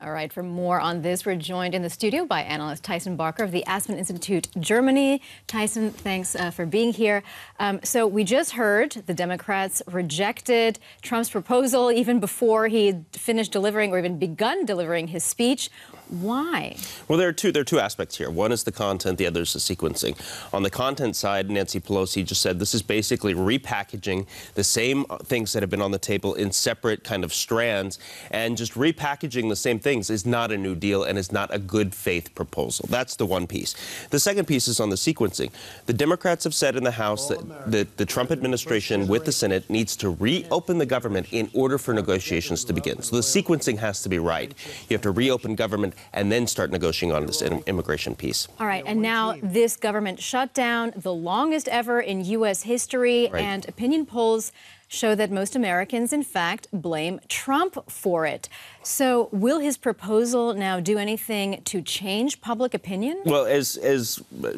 All right, for more on this, we're joined in the studio by analyst Tyson Barker of the Aspen Institute, Germany. Tyson, thanks for being here. So we just heard the Democrats rejected Trump's proposal even before he had finished delivering or even begun delivering his speech. Why? Well, there are two aspects here. One is the content, the other is the sequencing. On the content side, Nancy Pelosi just said this is basically repackaging the same things that have been on the table in separate kind of strands, and just repackaging the same things is not a new deal and is not a good faith proposal. That's the one piece. The second piece is on the sequencing. The Democrats have said in the House that the Trump administration with the Senate needs to reopen the government in order for negotiations to begin. So the sequencing has to be right. You have to reopen government and then start negotiating on this immigration piece. All right, and now this government shutdown, the longest ever in U.S. history, right. And opinion polls show that most Americans, in fact, blame Trump for it. So will his proposal now do anything to change public opinion? Well, as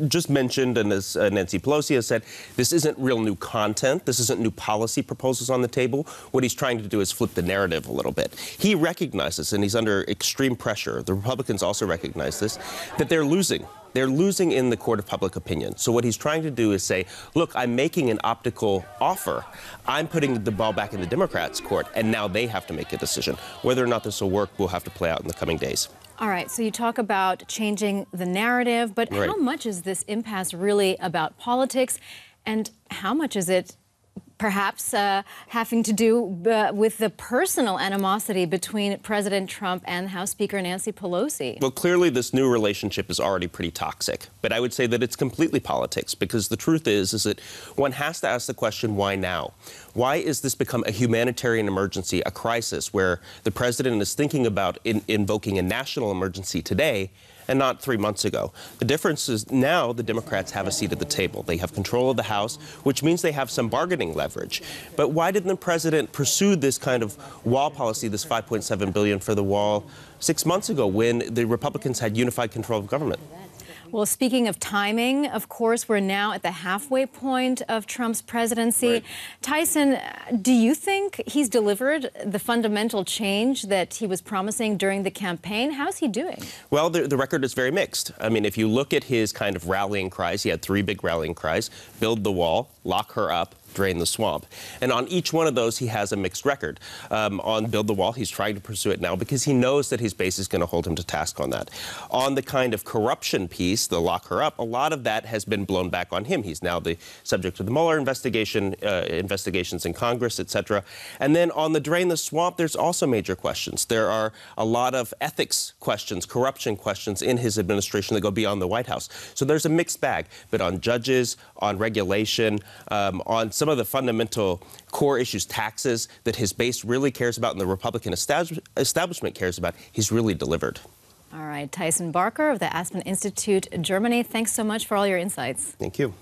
just mentioned, and as Nancy Pelosi has said, this isn't real new content. This isn't new policy proposals on the table. What he's trying to do is flip the narrative a little bit. He recognizes, and he's under extreme pressure, the Republicans also recognize this, that they're losing. They're losing in the court of public opinion. So what he's trying to do is say, look, I'm making an optical offer. I'm putting the ball back in the Democrats' court, and now they have to make a decision. Whether or not this will work will have to play out in the coming days. All right, so you talk about changing the narrative, but right. How much is this impasse really about politics, and how much is it perhaps having to do with the personal animosity between President Trump and House Speaker Nancy Pelosi? Well, clearly this new relationship is already pretty toxic. But I would say that it's completely politics, because the truth is that one has to ask the question, why now? Why is this become a humanitarian emergency, a crisis, where the president is thinking about invoking a national emergency today and not 3 months ago? The difference is now the Democrats have a seat at the table. They have control of the House, which means they have some bargaining leverage. But why didn't the president pursue this kind of wall policy, this $5.7 billion for the wall, 6 months ago when the Republicans had unified control of government? Well, speaking of timing, of course, we're now at the halfway point of Trump's presidency. Right. Tyson, do you think he's delivered the fundamental change that he was promising during the campaign? How's he doing? Well, the record is very mixed. I mean, if you look at his kind of rallying cries, he had 3 big rallying cries: build the wall, lock her up, drain the swamp. And on each one of those, he has a mixed record. On build the wall, he's trying to pursue it now because he knows that his base is going to hold him to task on that. On the kind of corruption piece, the lock her up, a lot of that has been blown back on him. He's now the subject of the Mueller investigation, investigations in Congress, etc. And then on the drain the swamp, there's also major questions. There are a lot of ethics questions, corruption questions in his administration that go beyond the White House. So there's a mixed bag. But on judges, on regulation, on some of the fundamental core issues, taxes, that his base really cares about and the Republican establishment cares about, he's really delivered. All right, Tyson Barker of the Aspen Institute, Germany, thanks so much for all your insights. Thank you.